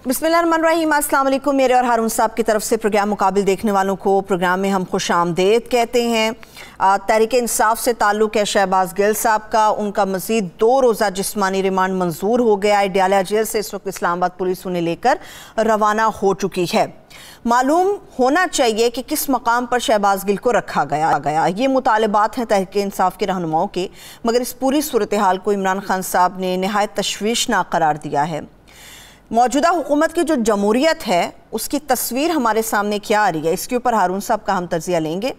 बिस्मिल्लाहिर्रहमानिर्रहीम। अस्सलाम वालेकुम। मेरे और हारून साहब की तरफ से प्रोग्राम मुकाबिल देखने वालों को प्रोग्राम में हम खुश आमदेद कहते हैं। तहरीक इंसाफ से ताल्लुक़ है शहबाज गिल साहब का। उनका मज़ीद 2 रोज़ा जिस्मानी रिमांड मंजूर हो गया है। डयाला जेल से इस वक्त इस्लामाबाद पुलिस उन्हें लेकर रवाना हो चुकी है। मालूम होना चाहिए कि किस मकाम पर शहबाज गिल को रखा गया। ये मुतालबात हैं तहरीक इंसाफ के रहनुमाओं के, मगर इस पूरी सूरत हाल को इमरान खान साहब ने नहायत तशवीशनाक करार दिया है। मौजूदा हुकूमत की जो जमहूरियत है उसकी तस्वीर हमारे सामने क्या आ रही है, इसके ऊपर हारून साहब का हम तजिया लेंगे।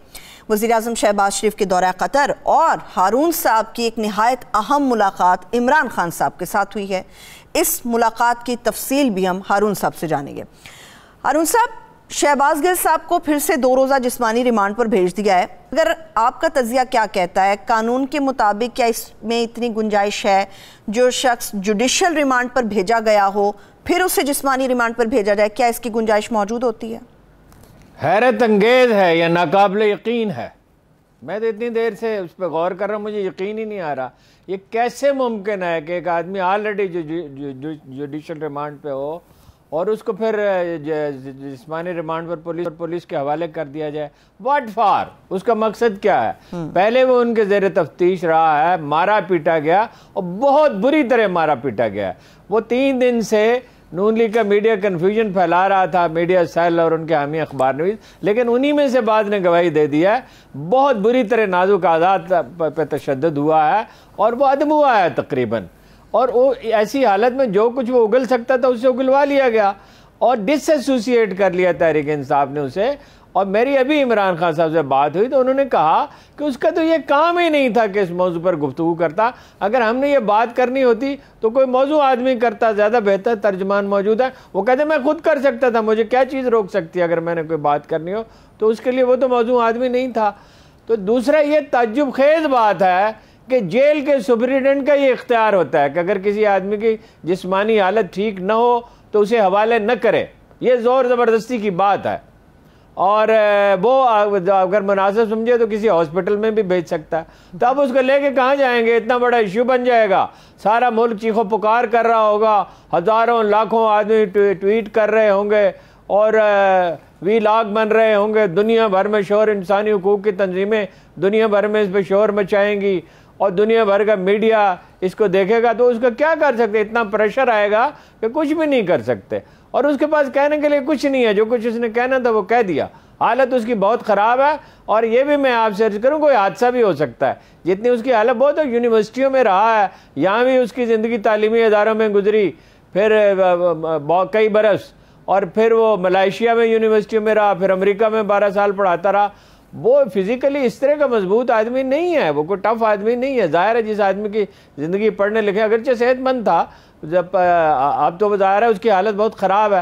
वज़ीर-ए-आज़म शहबाज शरीफ के दौरा कतर और हारून साहब की एक नहायत अहम मुलाकात इमरान खान साहब के साथ हुई है। इस मुलाकात की तफसील भी हम हारून साहब से जानेंगे। हारून साहब, शहबाज गिल साहब को फिर से 2 रोज़ा जिस्मानी रिमांड पर भेज दिया है। अगर आपका तजिया क्या कहता है, कानून के मुताबिक क्या इसमें इतनी गुंजाइश है जो शख्स जुडिशल रिमांड पर भेजा गया हो फिर उसे जिस्मानी रिमांड पर भेजा जाए? क्या इसकी गुंजाइश मौजूद होती है? हैरत अंगेज है या नाकाबिले यकीन है। मैं तो इतनी देर से उस पर गौर कर रहा हूँ, मुझे यकीन ही नहीं आ रहा ये कैसे मुमकिन है कि एक आदमी ऑलरेडी जुडिशल रिमांड पे हो और उसको फिर जिस्मानी रिमांड पर पुलिस के हवाले कर दिया जाए। What for? उसका मकसद क्या है? पहले वो उनके ज़ेर तफ्तीश रहा है, मारा पीटा गया और बहुत बुरी तरह मारा पीटा गया। वो 3 दिन से नून लीग का मीडिया कन्फ्यूजन फैला रहा था, मीडिया सेल और उनके हामी अखबार नवीस, लेकिन उन्हीं में से बाद ने गवाही दे दिया है। बहुत बुरी तरह नाजुक आज़ाद पर तशद्दुद हुआ है और वो अदम हुआ है तकरीबन। और वो ऐसी हालत में जो कुछ वो उगल सकता था उससे उगलवा लिया गया और डिसएसोसिएट कर लिया तहरीक इंसाफ ने उसे। और मेरी अभी इमरान खान साहब से बात हुई तो उन्होंने कहा कि उसका तो ये काम ही नहीं था कि इस मौजू पर गुफ्तगू करता। अगर हमने ये बात करनी होती तो कोई मौजू आदमी करता, ज़्यादा बेहतर तर्जमान मौजूद है। वो कहते मैं खुद कर सकता था, मुझे क्या चीज़ रोक सकती है अगर मैंने कोई बात करनी हो। तो उसके लिए वो तो मौजू आदमी नहीं था। तो दूसरा ये ताज्जुब खेज बात है कि जेल के सुपरिटेंडेंट का ये इख्तियार होता है कि अगर किसी आदमी की जिस्मानी हालत ठीक न हो तो उसे हवाले न करे। ये ज़ोर ज़बरदस्ती की बात है और वो अगर मुनासिब समझे तो किसी हॉस्पिटल में भी भेज सकता है। तो अब उसको लेके कहाँ जाएंगे? इतना बड़ा इश्यू बन जाएगा, सारा मुल्क चीखो पुकार कर रहा होगा, हज़ारों लाखों आदमी ट्वीट कर रहे होंगे और वीलॉग बन रहे होंगे, दुनिया भर में शोर, इंसानी हुकूक की तंजीमें दुनिया भर में इस पर शोर मचाएंगी और दुनिया भर का मीडिया इसको देखेगा। तो उसका क्या कर सकते? इतना प्रेशर आएगा कि कुछ भी नहीं कर सकते और उसके पास कहने के लिए कुछ नहीं है। जो कुछ उसने कहना था वो कह दिया। हालत उसकी बहुत ख़राब है और ये भी मैं आपसे अर्ज करूँ कोई हादसा भी हो सकता है। जितनी उसकी हालत बहुत है, यूनिवर्सिटियों में रहा है, यहाँ भी उसकी ज़िंदगी तालीमी इदारों में गुजरी, फिर कई बरस, और फिर वो मलेशिया में यूनिवर्सिटियों में रहा, फिर अमेरिका में 12 साल पढ़ाता रहा। वो फिज़िकली इस तरह का मजबूत आदमी नहीं है, वो कोई टफ आदमी नहीं है। ज़ाहिर है जिस आदमी की ज़िंदगी पढ़ने लिखे, अगरचे सेहतमंद था जब अब तो ज़ाहिर है उसकी हालत बहुत ख़राब है।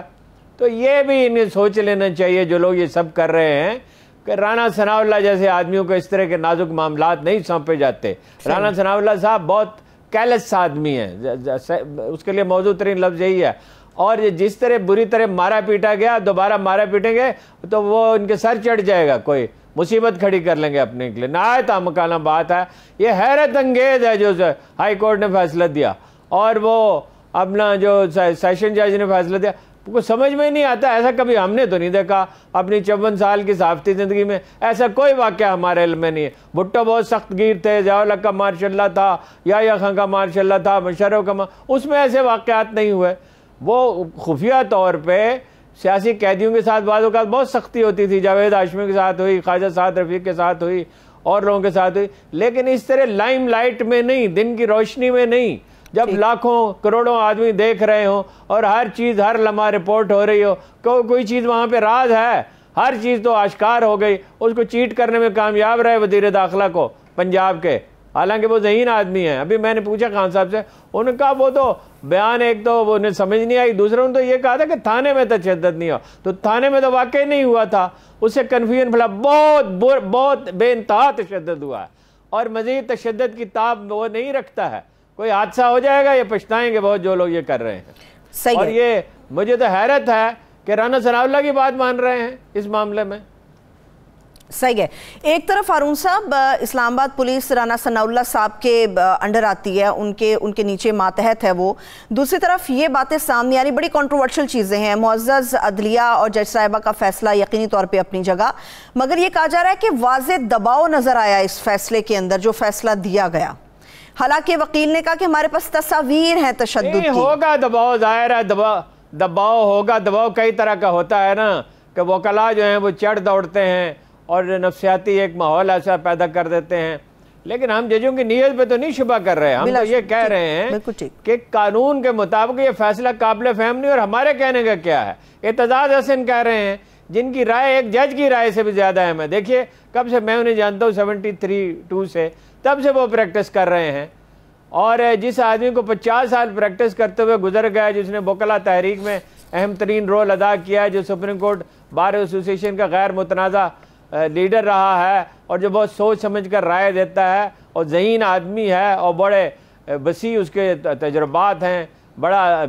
तो ये भी इन्हें सोच लेना चाहिए जो लोग ये सब कर रहे हैं कि राना सनाउल्लाह जैसे आदमियों को इस तरह के नाजुक मामलात नहीं सौंपे जाते। राना सनाउल्लाह साहब बहुत कैलस आदमी है, उसके लिए मौजूद तरीन लफ्ज़ यही है। और जिस तरह बुरी तरह मारा पीटा गया, दोबारा मारा पीटेंगे तो वो इनके सर चढ़ जाएगा, कोई मुसीबत खड़ी कर लेंगे अपने के लिए। नहायत आमकाना बात है, ये हैरत अंगेज है जो हाई कोर्ट ने फैसला दिया और वो अपना जो सेशन जज ने फैसला दिया, कुछ समझ में नहीं आता। ऐसा कभी हमने तो नहीं देखा अपनी 54 साल की सहाफ़ती ज़िंदगी में, ऐसा कोई वाक़या हमारे इल्म में नहीं है। भुट्टो बहुत सख्त गिर थे, ज़िया का मार्शल्लाह था, या खां का मार्शल्लाह था, मुशर्रफ का उसमें ऐसे वाक़यात नहीं हुए। वो खुफिया तौर पर सियासी कैदियों के साथ बाज़ औक़ात बहुत सख्ती होती थी, जावेद हाशमी के साथ हुई, ख्वाजा साद रफ़ीक के साथ हुई और लोगों के साथ हुई, लेकिन इस तरह लाइम लाइट में नहीं, दिन की रोशनी में नहीं, जब लाखों करोड़ों आदमी देख रहे हो और हर चीज़ हर लम्हा रिपोर्ट हो रही हो। कोई चीज़ वहाँ पे राज है, हर चीज़ तो आश्कार हो गई। उसको चीट करने में कामयाब रहे वज़ीर दाखिला को पंजाब के, हालांकि वो ज़हीन आदमी है। अभी मैंने पूछा खान साहब से, उन्होंने कहा वो तो बयान एक तो वो उन्हें समझ नहीं आई, दूसरा उन्होंने तो ये कहा था कि थाने में तशद्दुद नहीं हो, तो थाने में तो वाकई नहीं हुआ था, उससे कन्फ्यूजन फैला। बहुत बेइंतहा तशद्दुद हुआ है और मज़ीद तशद्दुद की ताब वो नहीं रखता है। कोई हादसा हो जाएगा, ये पछताएंगे बहुत जो लोग ये कर रहे हैं। सही और ये मुझे तो हैरत है कि राना सनाउल्लाह की बात मान रहे हैं इस मामले में। सही है। एक तरफ हारून साहब इस्लामाबाद पुलिस राना सनाउल्लाह साहब के अंडर आती है, उनके नीचे मातहत है वो। दूसरी तरफ ये बातें सामने आ रही, बड़ी कंट्रोवर्शियल चीज़ें हैं। मुअज़्ज़ज़ अदलिया और जज साहिबा का फैसला यकीनी तौर पे अपनी जगह, मगर ये कहा जा रहा है कि वाज़े दबाव नज़र आया इस फैसले के अंदर, जो फैसला दिया गया। हालांकि वकील ने कहा कि हमारे पास तस्वीर है तशद्दुद की। होगा दबाव, जाहिर है दबाव होगा। दबाव कई तरह का होता है ना, कि वकला जो हैं वो चढ़ दौड़ते हैं और नफ्सियाती एक माहौल ऐसा पैदा कर देते हैं। लेकिन हम जजों की नीयत पे तो नहीं शुबा कर रहे, हम तो ये कह रहे हैं कि कानून के मुताबिक ये फैसला काबिल फहम नहीं। और हमारे कहने का क्या है, एतजाज हसन कह रहे हैं जिनकी राय एक जज की राय से भी ज़्यादा अहम है। देखिए कब से मैं उन्हें जानता हूँ, 73-2 से, तब से वो प्रैक्टिस कर रहे हैं। और जिस आदमी को 50 साल प्रैक्टिस करते हुए गुजर गया, जिसने वकला तहरीक में अहम तरीन रोल अदा किया है, जो सुप्रीम कोर्ट बार एसोसिएशन का गैर मुतनाज़ा लीडर रहा है और जो बहुत सोच समझ कर राय देता है और ज़हीन आदमी है और बड़े वसी उसके तजुर्बात हैं, बड़ा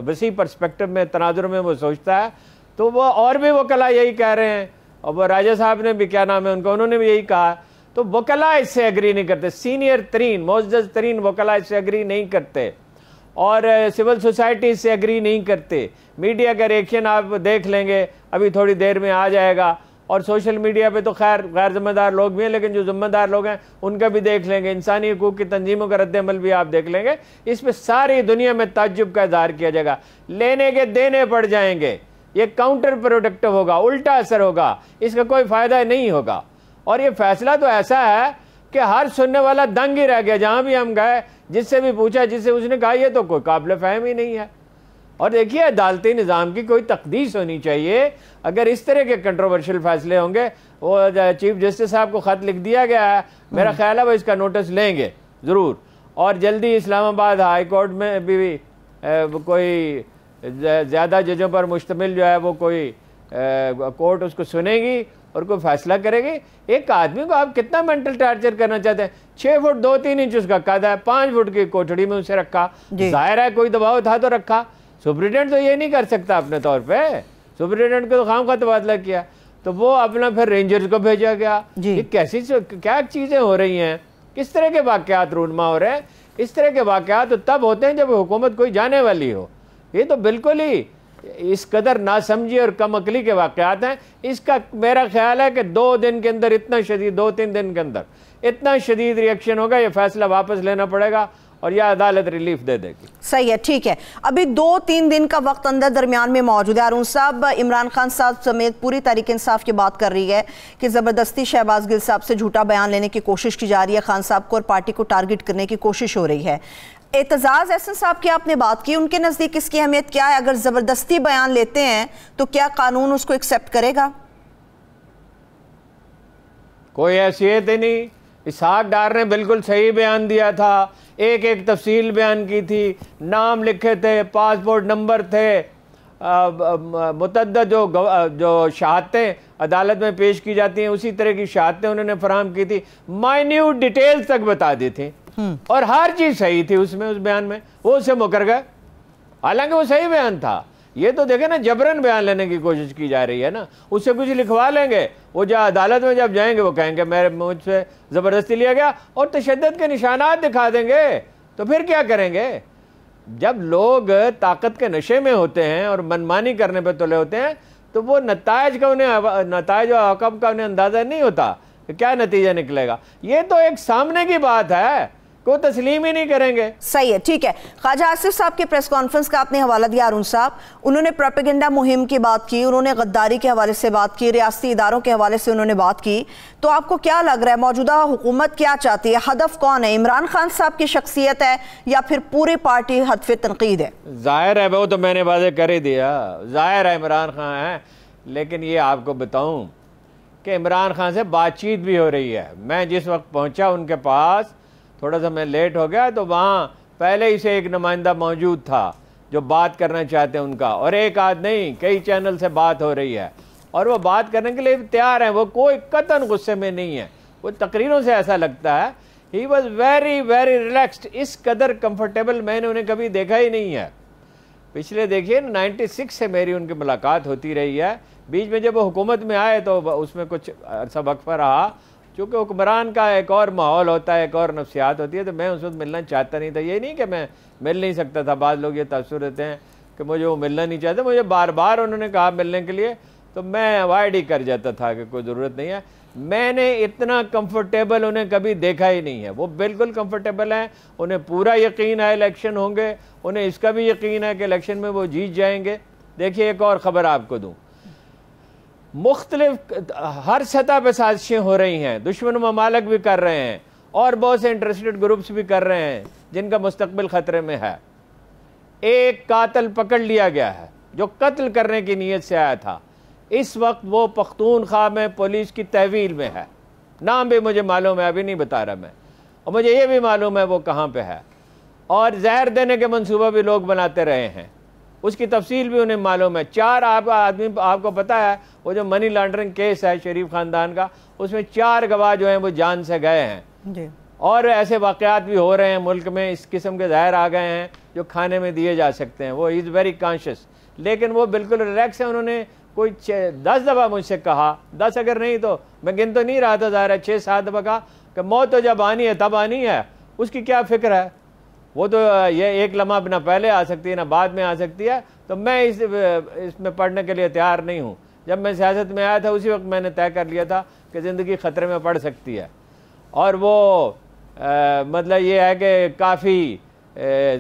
वसी पर्सपेक्टिव में तनाजुर में वो सोचता है। तो वो और भी वकला यही कह रहे हैं, और वो राजा साहब ने भी, क्या नाम है उनका, उन्होंने भी यही कहा। तो वकला इससे एग्री नहीं करते, सीनियर तरीन मुअज़्ज़ज़ तरीन वकला इससे एग्री नहीं करते, और सिविल सोसाइटी इससे एग्री नहीं करते। मीडिया का रिएक्शन आप देख लेंगे, अभी थोड़ी देर में आ जाएगा। और सोशल मीडिया पे तो खैर गैर जिम्मेदार लोग भी हैं, लेकिन जो जिम्मेदार लोग हैं उनका भी देख लेंगे, इंसानी हकूक़ की तंजीमों का रद्द-ए-अमल भी आप देख लेंगे। इस पर सारी दुनिया में ताज्जुब का इज़हार किया जाएगा, लेने के देने पड़ जाएंगे, ये काउंटर प्रोडक्टिव होगा, उल्टा असर होगा, इसका कोई फ़ायदा नहीं होगा। और ये फैसला तो ऐसा है कि हर सुनने वाला दंग ही रह गया। जहाँ भी हम गए, जिससे भी पूछा, जिससे उसने कहा ये तो कोई काबिल फ़हम ही नहीं है। और देखिए अदालती निज़ाम की कोई तकदीस होनी चाहिए। अगर इस तरह के कंट्रोवर्शियल फैसले होंगे, वो चीफ जस्टिस साहब को ख़त लिख दिया गया है, मेरा ख्याल है वो इसका नोटिस लेंगे ज़रूर। और जल्दी इस्लामाबाद हाई कोर्ट में भी कोई ज़्यादा जजों पर मुश्तमिल जो है वो कोई कोर्ट उसको सुनेगी और कोई फैसला करेगी। एक आदमी को आप कितना मेंटल टार्चर करना चाहते हैं? 6 फुट 2-3 इंच उसका कद है, 5 फुट की कोठड़ी में उसे रखा, जाहिर है कोई दबाव था तो रखा। सुप्रीटेंडेंट तो ये नहीं कर सकता अपने तौर पे, सुप्रीटेंडेंट को तो खाम का तबादला किया, तो वो अपना फिर रेंजर्स को भेजा गया। ये कैसी क्या चीज़ें हो रही हैं, किस तरह के वाक़यात रूनमा हो रहे हैं? इस तरह के वाक़यात तो तब होते हैं जब हुकूमत कोई जाने वाली हो। ये तो बिल्कुल ही इस कदर नासमझी और कम अकली के वाक़यात हैं। इसका मेरा ख्याल है कि 2 दिन के अंदर इतना शदीद, 2-3 दिन के अंदर इतना शदीद रिएक्शन होगा, ये फैसला वापस लेना पड़ेगा और यह अदालत रिलीफ दे देगी। सही है, ठीक है। अभी 2-3 दिन का वक्त अंदर दरमियान में मौजूद है। हारून साहब, इमरान खान साहब समेत पूरी तहरीक इंसाफ की बात कर रही है कि ज़बरदस्ती शहबाज गिल साहब से झूठा बयान लेने की कोशिश की जा रही है, खान साहब को और पार्टी को टारगेट करने की कोशिश हो रही है। एतजाज एहसन साहब की आपने बात की, उनके नज़दीक इसकी अहमियत क्या है? अगर ज़बरदस्ती बयान लेते हैं तो क्या कानून उसको एक्सेप्ट करेगा? कोई हैसियत ही नहीं। इसहाक डार ने बिल्कुल सही बयान दिया था, एक एक तफसील बयान की थी, नाम लिखे थे, पासपोर्ट नंबर थे, मुतअद्दिद जो शहादतें अदालत में पेश की जाती हैं उसी तरह की शहादतें उन्होंने फराहम की थी, माइन्यूट डिटेल्स तक बता दी थी, और हर चीज़ सही थी उसमें, उस बयान में। वो उससे मुकर गए, हालांकि वो सही बयान था। ये तो देखे ना, जबरन बयान लेने की कोशिश की जा रही है ना, उससे कुछ लिखवा लेंगे, वो जो अदालत में जब जाएंगे वो कहेंगे मेरे मुझसे ज़बरदस्ती लिया गया, और तशद्दुद के निशानात दिखा देंगे। तो फिर क्या करेंगे? जब लोग ताकत के नशे में होते हैं और मनमानी करने पर तुले होते हैं, तो वो नतायज का नतायज और आकब का उन्हें अंदाज़ा नहीं होता कि क्या नतीजा निकलेगा। ये तो एक सामने की बात है, को तस्लीम ही नहीं करेंगे। सही है, ठीक है। ख्वाजा आसिफ साहब के प्रेस कॉन्फ्रेंस का आपने हवाला दिया हारून साहब, उन्होंने प्रोपेगेंडा मुहिम की बात की, उन्होंने गद्दारी के हवाले से बात की, रियासती इदारों के हवाले से उन्होंने बात की। तो आपको क्या लग रहा है, मौजूदा हुकूमत क्या चाहती है? हदफ कौन है? इमरान खान साहब की शख्सियत है या फिर पूरी पार्टी हदफ तनकीद है? जाहिर है, वो तो मैंने वादे कर ही दिया, जाहिर है इमरान खान है। लेकिन ये आपको बताऊं कि इमरान खान से बातचीत भी हो रही है। मैं जिस वक्त पहुंचा उनके पास, थोड़ा सा मैं लेट हो गया, तो वहाँ पहले ही से एक नुमाइंदा मौजूद था जो बात करना चाहते हैं उनका, और एक आध नहीं कई चैनल से बात हो रही है, और वो बात करने के लिए तैयार हैं। वो कोई कतन गुस्से में नहीं है, वो तकरीरों से ऐसा लगता है he was very very relaxed. इस कदर कंफर्टेबल मैंने उन्हें कभी देखा ही नहीं है। पिछले देखिए 96 से मेरी उनकी मुलाकात होती रही है। बीच में जब वो हुकूमत में आए तो उसमें कुछ अरसा वक्फा रहा, क्योंकि हुक्मरान का एक और माहौल होता है, एक और नफ्सियात होती है, तो मैं उस वक्त मिलना चाहता नहीं था। ये नहीं कि मैं मिल नहीं सकता था, बाद लोग ये तस्वीर देते हैं कि मुझे वो मिलना नहीं चाहते, मुझे बार बार उन्होंने कहा मिलने के लिए, तो मैं अवॉइड ही कर जाता था कि कोई ज़रूरत नहीं है। मैंने इतना कंफर्टेबल उन्हें कभी देखा ही नहीं है। वो बिल्कुल कंफर्टेबल हैं, उन्हें पूरा यकीन है इलेक्शन होंगे, उन्हें इसका भी यकीन है कि इलेक्शन में वो जीत जाएंगे। देखिए एक और ख़बर आपको दूँ, मुख्तलिफ हर सतह पर साजिशें हो रही हैं, दुश्मन ममालिक भी कर रहे हैं और बहुत से इंटरेस्टेड ग्रुप्स भी कर रहे हैं जिनका मुस्तकबिल ख़तरे में है। एक कातिल पकड़ लिया गया है जो कत्ल करने की नीयत से आया था। इस वक्त वो पख्तूनख्वा में पुलिस की तहवील में है। नाम भी मुझे मालूम है, अभी नहीं बता रहा मैं, और मुझे ये भी मालूम है वो कहाँ पे है। और जहर देने के मंसूबा भी लोग बनाते रहे हैं, उसकी तफसील भी उन्हें मालूम है। 4 आदमी, आपको पता है वो जो मनी लॉन्ड्रिंग केस है शरीफ ख़ानदान का, उसमें 4 गवाह जो हैं वो जान से गए हैं जी। और ऐसे वाक़यात भी हो रहे हैं मुल्क में, इस किस्म के ज़हर आ गए हैं जो खाने में दिए जा सकते हैं। वो इज़ वेरी कॉन्शियस, लेकिन वो बिल्कुल रिलैक्स है। उन्होंने कोई 10 दफ़ा मुझसे कहा, 10 अगर नहीं तो मैं गिन तो नहीं रहा था, ज़ाहिर है 6-7 दफ़ा कहा कि मौत तो जब आनी है तब आनी है, उसकी क्या फ़िक्र है। वो तो ये एक लम्हा ना पहले आ सकती है ना बाद में आ सकती है। तो मैं इसमें पढ़ने के लिए तैयार नहीं हूँ। जब मैं सियासत में आया था उसी वक्त मैंने तय कर लिया था कि ज़िंदगी ख़तरे में पड़ सकती है। और वो मतलब ये है कि काफ़ी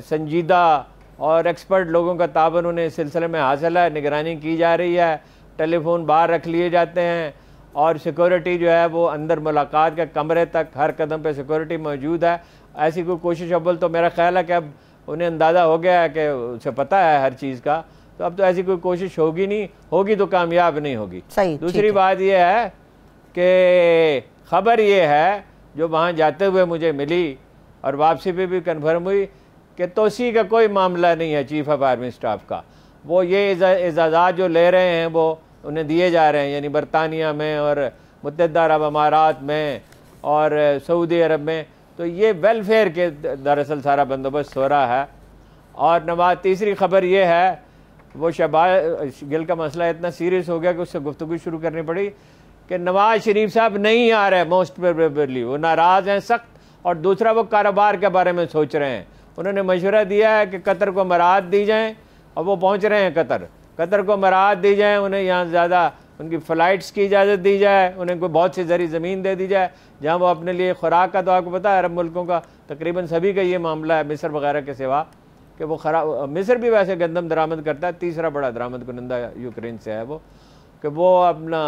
संजीदा और एक्सपर्ट लोगों का ताबन उन्हें इस सिलसिले में हासिल है, निगरानी की जा रही है, टेलीफोन बाहर रख लिए जाते हैं और सिक्योरिटी जो है वो अंदर मुलाकात के कमरे तक हर कदम पे सिक्योरिटी मौजूद है। ऐसी कोई कोशिश अव्वल तो मेरा ख्याल है कि अब उन्हें अंदाज़ा हो गया है कि उसे पता है हर चीज़ का, तो अब तो ऐसी कोई कोशिश होगी नहीं, होगी तो कामयाब नहीं होगी। दूसरी बात यह है कि ख़बर ये है जो वहाँ जाते हुए मुझे मिली और वापसी पे भी कन्फर्म हुई कि तोसी का कोई मामला नहीं है चीफ ऑफ आर्मी स्टाफ का। वो ये इजाज़ात जो ले रहे हैं वो उन्हें दिए जा रहे हैं, यानी बरतानिया में और मुत्तहिदा अरब अमारात में और सऊदी अरब में, तो ये वेलफेयर के दरअसल सारा बंदोबस्त हो रहा है। और नवाज, तीसरी खबर ये है, वो शहबाज गिल का मसला इतना सीरियस हो गया कि उससे गुफ्तगू शुरू करनी पड़ी कि नवाज शरीफ साहब नहीं आ रहे, मोस्ट प्रोबेबली वो नाराज़ हैं सख्त, और दूसरा वो कारोबार के बारे में सोच रहे हैं। उन्होंने मशवरा दिया है कि कतर को मराहत दी जाएँ, और वो पहुँच रहे हैं कतर को मराहत दी जाए, उन्हें यहाँ ज़्यादा उनकी फ़्लाइट्स की इजाज़त दी जाए, उन्हें कोई बहुत सी ज़री ज़मीन दे दी जाए जहाँ वो अपने लिए खुराक का, तो आपको पता है अरब मुल्कों का तकरीबन सभी का ये मामला है, मिस्र वगैरह के सिवा, कि वो मिस्र भी वैसे गंदम दरामद करता है, तीसरा बड़ा दरामद कुनंदा यूक्रेन से है वो, कि वो अपना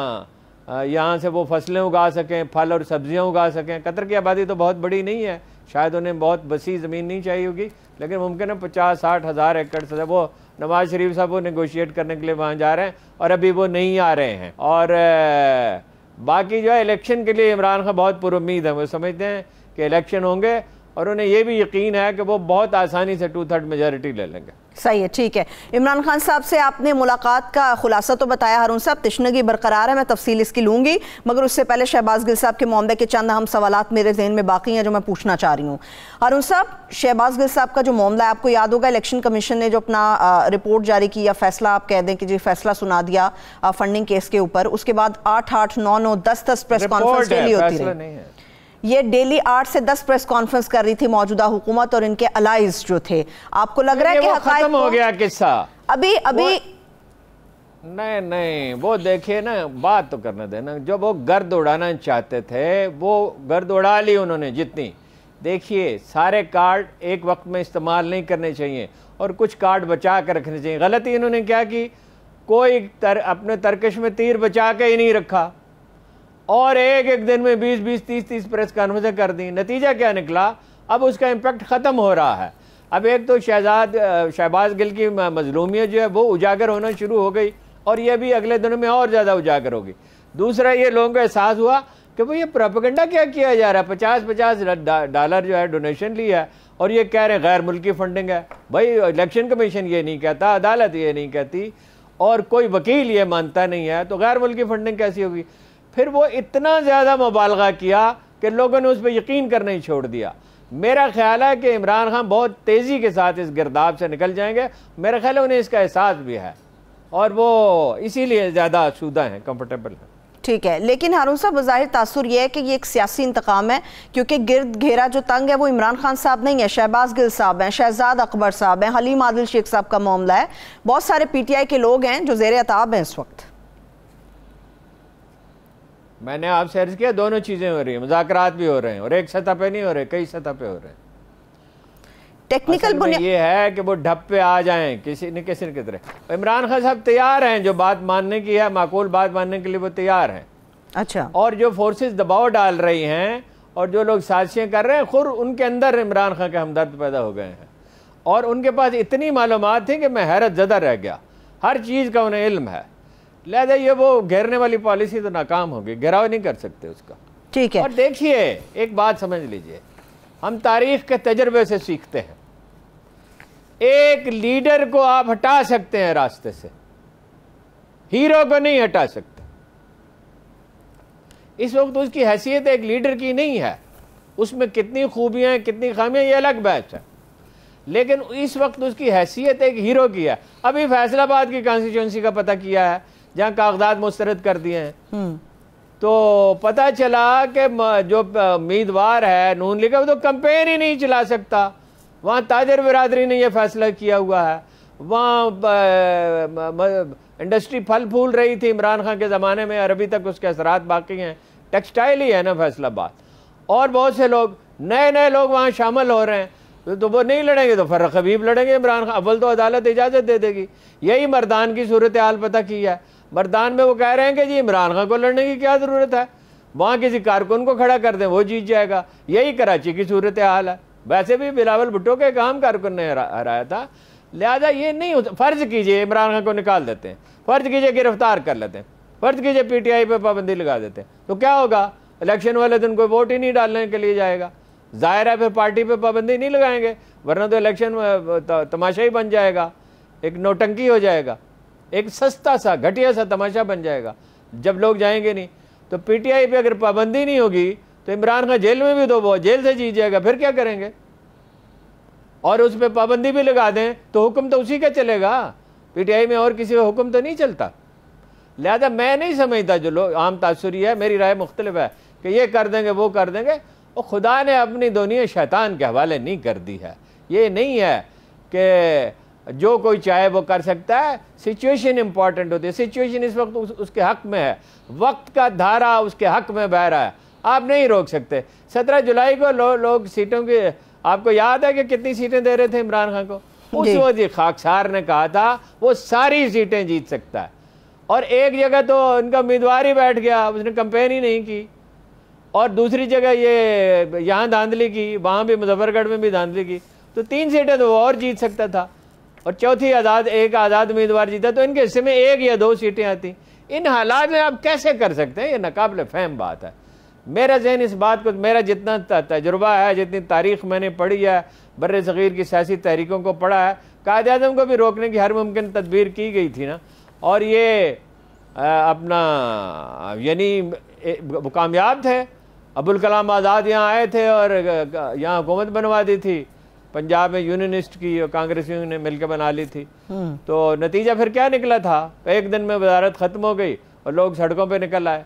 यहाँ से वो फसलें उगा सकें, फल और सब्जियाँ उगा सकें। कतर की आबादी तो बहुत बड़ी नहीं है, शायद उन्हें बहुत वसी ज़मीन नहीं चाहिए होगी, लेकिन मुमकिन है 50-60 हज़ार एकड़ से वो नवाज शरीफ साहब वो नेगोशिएट करने के लिए वहाँ जा रहे हैं, और अभी वो नहीं आ रहे हैं। और बाकी जो है इलेक्शन के लिए इमरान खान बहुत पुरुम्मीद है, वो समझते हैं कि इलेक्शन होंगे, और उन्हें ये भी यकीन है कि वो बहुत आसानी से 2/3 मेजॉरिटी ले लेंगे। सही है, ठीक है। इमरान खान साहब से आपने मुलाकात का खुलासा तो बताया हारून साहब, तशनगी बरकरार है, मैं तफसील इसकी लूँगी, मगर उससे पहले शहबाज गिल साहब के मामले के चंद अहम सवालात मेरे जहन में बाकी हैं जो मैं पूछना चाह रही हूँ। हारून साहब, शहबाज गिल साहब का जो मामला है, आपको याद होगा इलेक्शन कमीशन ने जो अपना रिपोर्ट जारी की, या फैसला आप कह दें कि जी फैसला सुना दिया फंडिंग केस के ऊपर, उसके बाद 8-8, 9-9, 10-10 प्रेस कॉन्फ्रेंस डेली होती रही। ये डेली 8 से 10 प्रेस कॉन्फ्रेंस कर रही थी मौजूदा हुकूमत और इनके अलाइज जो थे। आपको लग रहा है कि खत्म हो गया किस्सा? अभी नहीं, वो देखिए ना, बात तो करने देना। जो वो गर्द उड़ाना चाहते थे वो गर्द उड़ा ली उन्होंने जितनी। देखिए, सारे कार्ड एक वक्त में इस्तेमाल नहीं करने चाहिए और कुछ कार्ड बचा कर रखने चाहिए। गलती इन्होंने क्या की, कोई अपने तरकश में तीर बचा के ही नहीं रखा, और एक दिन में 20-20, 30-30 प्रेस कॉन्फ्रेंस कर दी। नतीजा क्या निकला, अब उसका इम्पैक्ट ख़त्म हो रहा है। अब एक तो शहबाज गिल की मजलूमियत जो है वो उजागर होना शुरू हो गई, और ये भी अगले दिनों में और ज़्यादा उजागर होगी। दूसरा, ये लोगों को एहसास हुआ कि भाई ये प्रोपेगेंडा क्या किया जा रहा है। $50-50 जो है डोनेशन लिया है, और ये कह रहे हैं गैर मुल्की फंडिंग है। भाई इलेक्शन कमीशन ये नहीं कहता, अदालत ये नहीं कहती, और कोई वकील ये मानता नहीं है, तो गैर मुल्की फंडिंग कैसी होगी। फिर वो इतना ज़्यादा मुबालगा किया कि लोगों ने उस पर यकीन करना ही छोड़ दिया। मेरा ख्याल है कि इमरान खान बहुत तेज़ी के साथ इस गिरदाब से निकल जाएंगे। मेरा ख्याल है उन्हें इसका एहसास भी है और वो इसीलिए ज़्यादा आसूदा हैं, कंफर्टेबल हैं। ठीक है, लेकिन हारून साहब बज़ाहिर तासुर यह है कि ये एक सियासी इंतकाम है, क्योंकि गिरद घेरा जो तंग है वो इमरान खान साहब नहीं है, शहबाज गिल साहब हैं, शहजाद अकबर साहब हैं, हलीम आदिल शेख साहब का मामला है, बहुत सारे PTI के लोग हैं जो ज़ेर अताब हैं इस वक्त। मैंने आपसे अर्ज किया दोनों चीज़ें हो रही हैं, मुज़ाकरात भी हो रहे हैं और एक सतह पे नहीं हो रहे, कई सतह पे हो रहे हैं। टेक्निकल ये है कि वो ढप पे आ जाएं किसी न की तरह। इमरान खान साहब तैयार हैं, जो बात मानने की है, माकूल बात मानने के लिए वो तैयार हैं। अच्छा, और जो फोर्सेस दबाव डाल रही हैं और जो लोग साजिशें कर रहे हैं, खुद उनके अंदर इमरान खान के हमदर्द पैदा हो गए हैं और उनके पास इतनी मालूमात थी कि मैं हैरत ज़दा रह गया। हर चीज़ का उन्हें इल्म है, लिहाजा ये वो घेरने वाली पॉलिसी तो नाकाम होगी, घेराव नहीं कर सकते उसका। ठीक है, और देखिए एक बात समझ लीजिए, हम तारीख के तजर्बे से सीखते हैं। एक लीडर को आप हटा सकते हैं रास्ते से, हीरो को नहीं हटा सकते। इस वक्त उसकी हैसियत एक लीडर की नहीं है, उसमें कितनी खूबियां कितनी खामियां ये अलग बात है, लेकिन इस वक्त उसकी हैसियत एक हीरो की है। अभी फैसलाबाद की कॉन्स्टिट्यूंसी का पता किया है, जहां कागजात मुस्तरद कर दिए हैं, तो पता चला कि जो उम्मीदवार है नून लीग का, वो तो कंपेन ही नहीं चला सकता। वहाँ ताजर बिरादरी ने यह फैसला किया हुआ है, वहाँ इंडस्ट्री फल फूल रही थी इमरान खान के ज़माने में और अभी तक उसके असरात बाकी हैं। टेक्सटाइल ही है ना फैसलाबाद, और बहुत से लोग नए लोग वहाँ शामिल हो रहे हैं। तो वो नहीं लड़ेंगे तो फर्रुख हबीब लड़ेंगे इमरान खान, अव्वल तो अदालत इजाज़त दे देगी। यही मर्दान की सूरत हाल पता की है। मर्दान में वो कह रहे हैं कि जी इमरान खान को लड़ने की क्या ज़रूरत है, वहाँ किसी कारकुन को खड़ा कर दें वो जीत जाएगा। यही कराची की सूरत हाल है। वैसे भी बिलावल भुट्टो के काम कारकुन ने हराया था, लिहाजा ये नहीं होता। फ़र्ज़ कीजिए इमरान खान को निकाल देते हैं, फ़र्ज़ कीजिए गिरफ्तार कर लेते हैं, फ़र्ज़ कीजिए PTI पे पाबंदी लगा देते हैं, तो क्या होगा? इलेक्शन वाले दिन कोई वोट ही नहीं डालने के लिए जाएगा। ज़ाहिर है फिर पार्टी पे पाबंदी नहीं लगाएंगे, वरना तो इलेक्शन तमाशा ही बन जाएगा, एक नौटंकी हो जाएगा, एक सस्ता सा घटिया सा तमाशा बन जाएगा जब लोग जाएंगे नहीं। तो PTI पे अगर पाबंदी नहीं होगी तो इमरान खान जेल में भी तो वो जेल से जीत जाएगा, फिर क्या करेंगे? और उस पर पाबंदी भी लगा दें तो हुक्म तो उसी का चलेगा, PTI में और किसी का हुक्म तो नहीं चलता। लिहाजा मैं नहीं समझता, जो लोग आम तासुरी है, मेरी राय मुख्तलिफ है कि ये कर देंगे वो कर देंगे, और खुदा ने अपनी दुनिया शैतान के हवाले नहीं कर दी है। ये नहीं है कि जो कोई चाहे वो कर सकता है, सिचुएशन इंपॉर्टेंट होती है। सिचुएशन इस वक्त उसके हक में है, वक्त का धारा उसके हक में बह रहा है, आप नहीं रोक सकते। 17 जुलाई को लोग सीटों की, आपको याद है कि कितनी सीटें दे रहे थे इमरान खान को? उस वक्त ये खाकसार ने कहा था वो सारी सीटें जीत सकता है, और एक जगह तो उनका उम्मीदवार ही बैठ गया, उसने कंपेन ही नहीं की, और दूसरी जगह ये यहाँ धांधली की, वहाँ भी मुजफ्फरगढ़ में भी धांधली की, तो 3 सीटें तो वो और जीत सकता था, और चौथी एक आज़ाद उम्मीदवार जीता, तो इनके हिस्से में 1 या 2 सीटें आती। इन हालात में आप कैसे कर सकते हैं? ये नाकाबिल फ़हम बात है। मेरा जहन इस बात को, मेरा जितना तजुर्बा है, जितनी तारीख़ मैंने पढ़ी है, बर्रे सग़ीर की सियासी तहरीकों को पढ़ा है, कायद-ए-आज़म को भी रोकने की हर मुमकिन तदबीर की गई थी ना, और ये अपना यानी वो कामयाब थे। अबुल कलाम आज़ाद यहाँ आए थे और यहाँ हुकूमत बनवा दी थी, पंजाब में यूनियनिस्ट की और कांग्रेसियों ने मिलकर बना ली थी। तो नतीजा फिर क्या निकला था? एक दिन में वजारत ख़त्म हो गई और लोग सड़कों पे निकल आए।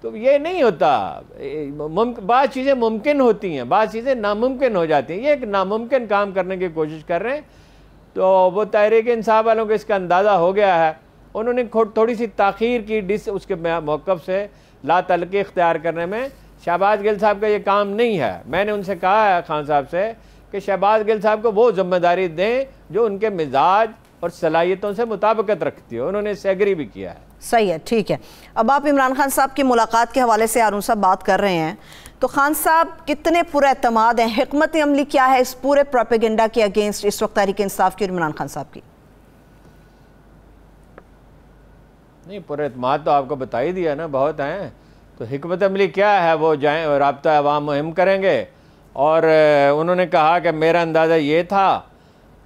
तो ये नहीं होता, बात चीज़ें मुमकिन होती हैं, बात चीज़ें नामुमकिन हो जाती हैं। ये एक नामुमकिन काम करने की कोशिश कर रहे हैं, तो वो तहरीक इंसाफ वालों को इसका अंदाज़ा हो गया है। उन्होंने थोड़ी सी ताख़ीर की उसके मौक़िफ़ से लातल्क़ी इख्तियार करने में। शहबाज गिल साहब का ये काम नहीं है। मैंने उनसे कहा है खान साहब से कि शहबाज गिल साहब को वो जिम्मेदारी दें जो उनके मिजाज और सलाहियतों से मुताबिकत रखती हो। उन्होंने इससे एग्री भी किया है। सही है, ठीक है। अब आप इमरान खान साहब की मुलाकात के हवाले से हारून साहब बात कर रहे हैं, तो खान साहब कितने पुरएतमाद हैं? हिकमत अमली क्या है इस पूरे प्रोपेगेंडा के अगेंस्ट इस वक्त तहरीक इंसाफ की और इमरान खान साहब की? नहीं, पुरएतमाद तो आपको बता ही दिया ना, बहुत हैं। तो हिकमत अमली क्या है? वो जाएँ और राब्ता अवाम मुहिम करेंगे। और उन्होंने कहा कि मेरा अंदाज़ा ये था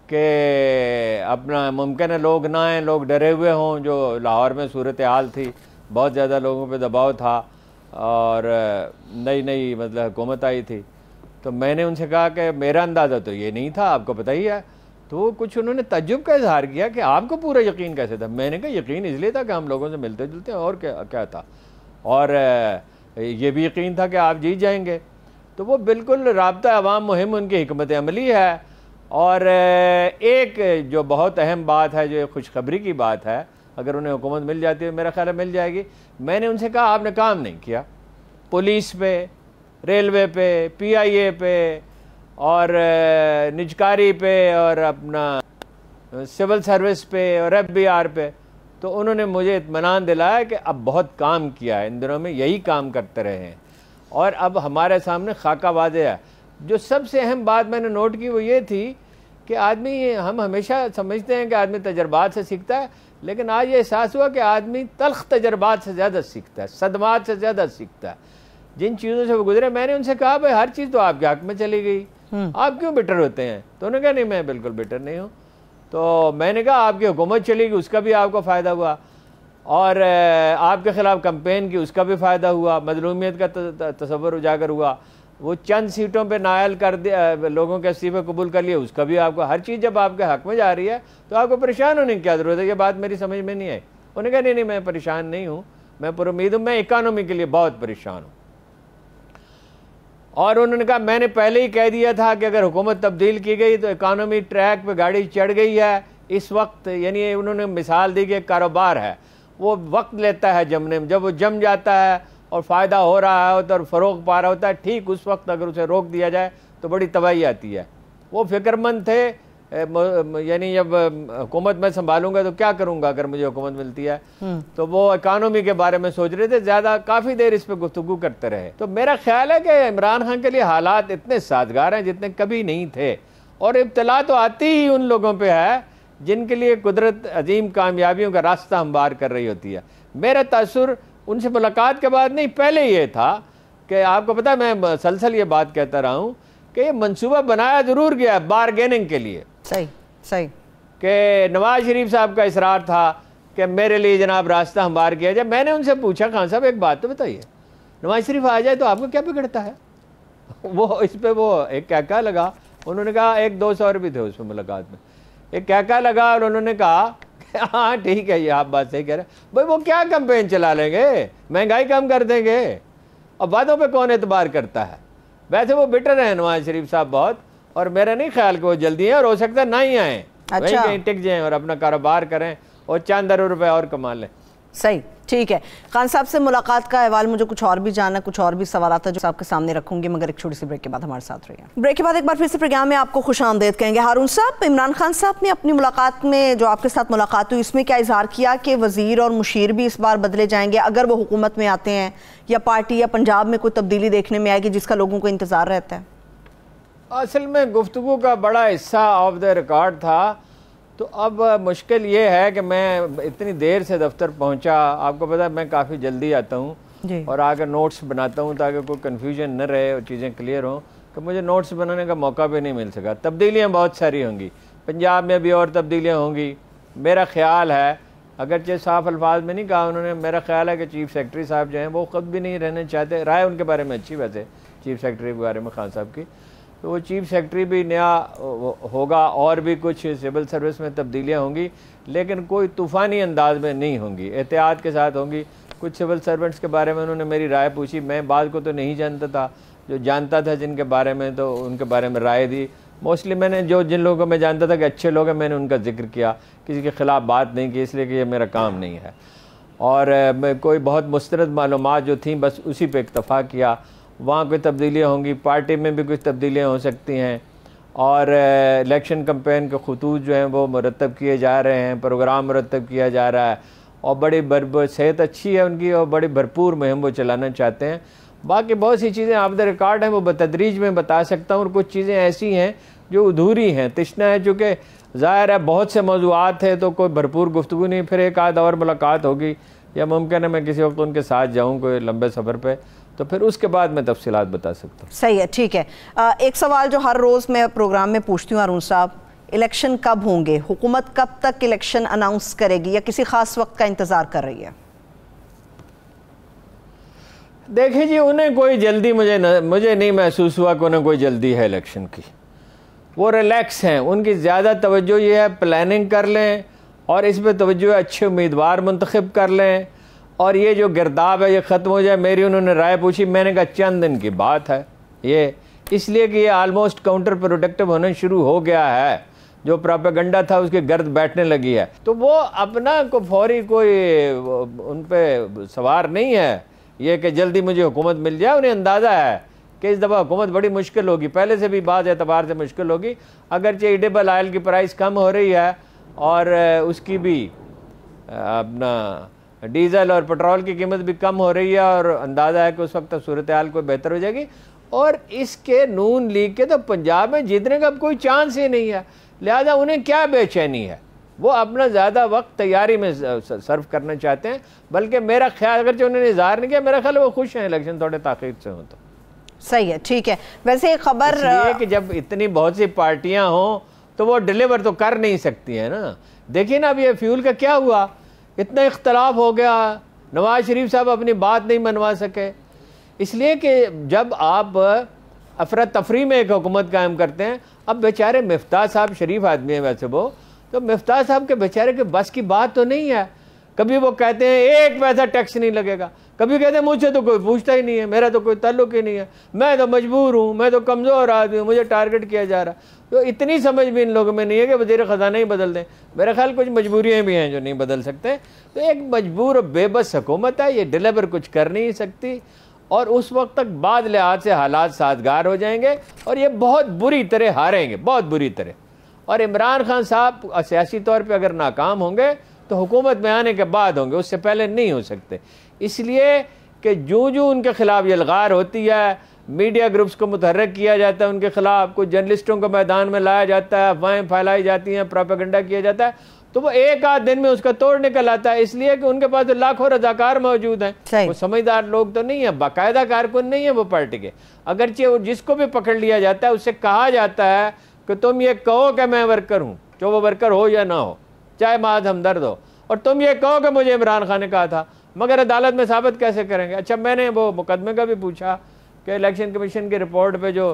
कि अपना मुमकिन है लोग ना आएँ, लोग डरे हुए हों। जो लाहौर में सूरत हाल थी, बहुत ज़्यादा लोगों पे दबाव था और नई मतलब हुकूमत आई थी, तो मैंने उनसे कहा कि मेरा अंदाज़ा तो ये नहीं था, आपको पता ही है। तो कुछ उन्होंने तज्जुब का इजहार किया कि आपको पूरा यकीन कैसे था। मैंने कहा यकीन इसलिए था कि हम लोगों से मिलते जुलते हैं, और क्या था, और ये भी यकीन था कि आप जीत जाएंगे। तो वो बिल्कुल राब्ता अवाम मुहिम उनकी हिकमत अमली है। और एक जो बहुत अहम बात है, जो खुशखबरी की बात है, अगर उन्हें हुकूमत मिल जाती है, मेरा ख्याल है मिल जाएगी। मैंने उनसे कहा आपने काम नहीं किया, पुलिस पे, रेलवे पे, PIA पे, और निजकारी पे, और अपना सिविल सर्विस पे, और FBR पे। तो उन्होंने मुझे इत्मीनान दिलाया कि अब बहुत काम किया है, इन दिनों में यही काम करते रहे हैं, और अब हमारे सामने खाका वाज़ेह है। जो सबसे अहम बात मैंने नोट की वो ये थी कि आदमी, हम हमेशा समझते हैं कि आदमी तजर्बात से सीखता है, लेकिन आज ये एहसास हुआ कि आदमी तल्ख तजर्बात से ज़्यादा सीखता है, सदमात से ज़्यादा सीखता है, जिन चीज़ों से वो गुजरे। मैंने उनसे कहा भाई हर चीज़ तो आपके हक में चली गई, आप क्यों बिटर होते हैं? तो उन्होंने कहा नहीं, मैं बिल्कुल बिटर नहीं हूँ। तो मैंने कहा आपकी हुकूमत चली गई, उसका भी आपको फ़ायदा हुआ, और आपके ख़िलाफ़ कंपेन की, उसका भी फ़ायदा हुआ, मज़लूमियत का तसव्वुर उजागर हुआ, वो चंद सीटों पे नायल कर दिया, लोगों के इस्तीफ़े कबूल कर लिए, उसका भी आपको। हर चीज़ जब आपके हक में जा रही है तो आपको परेशान होने की क्या ज़रूरत है? ये बात मेरी समझ में नहीं आई। उन्होंने कहा नहीं, मैं परेशान नहीं हूँ, मैं पुरुमीद हूँ, मैं इकानमी के लिए बहुत परेशान हूँ। और उन्होंने कहा मैंने पहले ही कह दिया था कि अगर हुकूमत तब्दील की गई तो इकानमी ट्रैक पे गाड़ी चढ़ गई है इस वक्त। यानी उन्होंने मिसाल दी कि एक कारोबार है, वो वक्त लेता है जमने में, जब वो जम जाता है और फ़ायदा हो रहा होता है और फ़रोग पा रहा होता है, ठीक उस वक्त अगर उसे रोक दिया जाए तो बड़ी तबाही आती है। वो फ़िक्रमंद थे, यानी जब हुकूमत मैं संभालूंगा तो क्या करूंगा अगर मुझे हुकूमत मिलती है, तो वो इकानमी के बारे में सोच रहे थे। ज़्यादा काफ़ी देर इस पर गुफ्तगू करते रहे। तो मेरा ख्याल है कि इमरान खान के लिए हालात इतने साजगार हैं जितने कभी नहीं थे, और इब्तला तो आती ही उन लोगों पर है जिनके लिए कुदरत अजीम कामयाबियों का रास्ता हमवार कर रही होती है। मेरा तासुर उनसे मुलाकात के बाद नहीं, पहले ये था कि आपको पता है, मैं मुसलसल ये बात कहता रहा हूँ कि ये मनसूबा बनाया ज़रूर गया बारगेनिंग के लिए। सही कि नवाज शरीफ साहब का इसरार था कि मेरे लिए जनाब रास्ता हमवार किया जाए। मैंने उनसे पूछा खान साहब एक बात तो बताइए, नवाज शरीफ आ जाए तो आपको क्या बिगड़ता है? वो इस पर वो एक क्या लगा, उन्होंने कहा 100-200 और भी थे उसमें मुलाकात में, एक क्या लगा, और उन्होंने कहा हाँ ठीक है, ये आप बात सही कह रहे हैं भाई, वो क्या कैंपेन चला लेंगे, महंगाई कम कर देंगे, अब बातों पे कौन एतबार करता है। वैसे वो बिटर हैं नवाज शरीफ साहब बहुत, और मेरा नहीं ख्याल कि वो जल्दी है, और हो सकता है ना ही आए, वहीं कहीं टिक जाएं और अपना कारोबार करें और चंद अरब रुपए और कमा लें। सही, ठीक है। खान साहब से मुलाकात का अहवाल मुझे कुछ और भी जानना, कुछ और भी सवाल आता है जो आपके सामने रखूंगी, मगर एक छोटी सी ब्रेक के बाद हमारे साथ रहिए। ब्रेक के बाद एक बार फिर से प्रोग्राम में आपको खुशामदीद कहेंगे। हारून साहब, इमरान खान साहब ने अपनी मुलाकात में, जो आपके साथ मुलाकात हुई, इसमें क्या इजहार किया कि वजीर और मुशीर भी इस बार बदले जाएंगे अगर वो हुकूमत में आते हैं, या पार्टी या पंजाब में कोई तब्दीली देखने में आएगी जिसका लोगों को इंतजार रहता है? असल में गुफ्तगू का बड़ा हिस्सा ऑफ द रिकॉर्ड था। तो अब मुश्किल ये है कि मैं इतनी देर से दफ्तर पहुंचा, आपको पता है मैं काफ़ी जल्दी आता हूं और आकर नोट्स बनाता हूं ताकि कोई कन्फ्यूजन न रहे और चीज़ें क्लियर हों, कि मुझे नोट्स बनाने का मौका भी नहीं मिल सका। तब्दीलियाँ बहुत सारी होंगी, पंजाब में भी और तब्दीलियाँ होंगी। मेरा ख्याल है, अगरचे साफ अल्फाज में नहीं कहा उन्होंने, मेरा ख्याल है कि चीफ़ सेक्रेटरी साहब जो हैं वो ख़ुद भी नहीं रहने चाहते। राय उनके बारे में अच्छी, वैसे चीफ़ सेक्रेटरी के बारे में खान साहब की, तो वो चीफ़ सेक्रेटरी भी नया होगा और भी कुछ सिविल सर्विस में तब्दीलियाँ होंगी, लेकिन कोई तूफ़ानी अंदाज में नहीं होंगी, एहतियात के साथ होंगी। कुछ सिविल सर्वेंट्स के बारे में उन्होंने मेरी राय पूछी, मैं बात को तो नहीं जानता था, जो जानता था जिनके बारे में तो उनके बारे में राय दी। मोस्टली मैंने जिन लोगों को मैं जानता था कि अच्छे लोग हैं, मैंने उनका जिक्र किया, किसी के ख़िलाफ़ बात नहीं की, इसलिए कि ये मेरा काम नहीं है। और कोई बहुत मुस्तरद मालूमात जो थी बस उसी पे इक्तफ़ा किया। वहाँ कोई तब्दीलियाँ होंगी, पार्टी में भी कुछ तब्दीलियाँ हो सकती हैं, और इलेक्शन कैंपेन के खतूत जो हैं वो मुरतब किए जा रहे हैं, प्रोग्राम मुरतब किया जा रहा है, और बड़ी सेहत अच्छी है उनकी और बड़ी भरपूर मुहिम वो चलाना चाहते हैं। बाकी बहुत सी चीज़ें ऑफ द रिकॉर्ड हैं, वो बतदरीज में बता सकता हूँ, और कुछ चीज़ें ऐसी हैं जो अधूरी हैं, तिश्ना है, चूँकि ज़ाहिर है बहुत से मौज़ूआत है तो कोई भरपूर गुफ्तगू नहीं, फिर एक आध और मुलाकात होगी, या मुमकिन है मैं किसी वक्त उनके साथ जाऊँ कोई लंबे सफ़र पर, तो फिर उसके बाद मैं तफसीलात बता सकता हूँ। सही है, ठीक है। एक सवाल जो हर रोज़ मैं प्रोग्राम में पूछती हूँ हारून साहब, इलेक्शन कब होंगे? हुकूमत कब तक इलेक्शन अनाउंस करेगी, या किसी ख़ास वक्त का इंतज़ार कर रही है? देखिए जी, उन्हें कोई जल्दी मुझे नहीं महसूस हुआ कि उन्हें कोई जल्दी है इलेक्शन की। वो रिलैक्स हैं, उनकी ज़्यादा तवज्जो ये है प्लानिंग कर लें और इस पर तवज्जो है अच्छे उम्मीदवार मुंतखब कर लें और ये जो गिरदाब है ये ख़त्म हो जाए। मेरी उन्होंने राय पूछी, मैंने कहा चंद दिन की बात है ये, इसलिए कि ये आलमोस्ट काउंटर प्रोडक्टिव होना शुरू हो गया है। जो प्रोपेगेंडा था उसकी गर्द बैठने लगी है, तो वो अपना को फौरी कोई उन पर सवार नहीं है ये कि जल्दी मुझे हुकूमत मिल जाए। उन्हें अंदाज़ा है कि इस दफ़ा हुकूमत बड़ी मुश्किल होगी, पहले से भी बात एतबार से मुश्किल होगी। अगरचे एडिबल ऑयल की प्राइस कम हो रही है और उसकी भी अपना डीज़ल और पेट्रोल की कीमत भी कम हो रही है और अंदाज़ा है कि उस वक्त सूरत हाल कोई बेहतर हो जाएगी। और इसके नून लीग के तो पंजाब में जीतने का अब कोई चांस ही नहीं है, लिहाजा उन्हें क्या बेचैनी है, वो अपना ज़्यादा वक्त तैयारी में सर्व करना चाहते हैं। बल्कि मेरा ख्याल, अगर जो उन्होंने इजहार नहीं किया, मेरा ख्याल वो खुश हैं इलेक्शन थोड़े ताख़ीर से हो तो। सही है, ठीक है। वैसे एक खबर ये कि जब इतनी बहुत सी पार्टियां हों तो वो डिलीवर तो कर नहीं सकती है ना। देखिए ना, अब ये फ्यूल का क्या हुआ, इतना इख्तलाफ हो गया, नवाज शरीफ साहब अपनी बात नहीं मनवा सके, इसलिए कि जब आप अफरा तफरी में एक हुकूमत कायम करते हैं। अब बेचारे मिफ्ताह साहब शरीफ आदमी है वैसे वो, तो मिफ्ताह साहब के बेचारे के बस की बात तो नहीं है। कभी वो कहते हैं 1 पैसा टैक्स नहीं लगेगा, कभी कहते हैं मुझसे तो कोई पूछता ही नहीं है, मेरा तो कोई ताल्लुक ही नहीं है, मैं तो मजबूर हूँ, मैं तो कमज़ोर आदमी हूँ, मुझे टारगेट किया जा रहा। तो इतनी समझ भी इन लोगों में नहीं है कि वज़ीर ख़ज़ाना ही बदल दें। मेरा ख्याल कुछ मजबूरियाँ भी हैं जो नहीं बदल सकते। तो एक मजबूर और बेबस हुकूमत है, ये डिलीवर कुछ कर नहीं सकती और उस वक्त तक बाद लिहाज से हालात साजगार हो जाएंगे और ये बहुत बुरी तरह हारेंगे, बहुत बुरी तरह। और इमरान खान साहब सियासी तौर पे अगर नाकाम होंगे तो हुकूमत में आने के बाद होंगे, उससे पहले नहीं हो सकते। इसलिए कि जो उनके खिलाफ यलगार होती है, मीडिया ग्रुप्स को मुतहर्रिक किया जाता है उनके खिलाफ, कुछ जर्नलिस्टों को मैदान में लाया जाता है, अफवाहें फैलाई जाती हैं, प्रोपेगेंडा किया जाता है, तो वो एक आध दिन में उसका तोड़ निकल आता है। इसलिए कि उनके पास तो लाखों रजाकार मौजूद हैं, वो समझदार लोग तो नहीं है, बाकायदा कारकुन नहीं है वो पार्टी के। अगरचे जिसको भी पकड़ लिया जाता है उससे कहा जाता है कि तुम ये कहो कि मैं वर्कर हूँ, जो वो वर्कर हो या ना हो, चाहे माज हमदर्द हो, और तुम ये कहो कि मुझे इमरान खान ने कहा था, मगर अदालत में साबित कैसे करेंगे। अच्छा, मैंने वो मुकदमे का भी पूछा कि इलेक्शन कमीशन की रिपोर्ट पे जो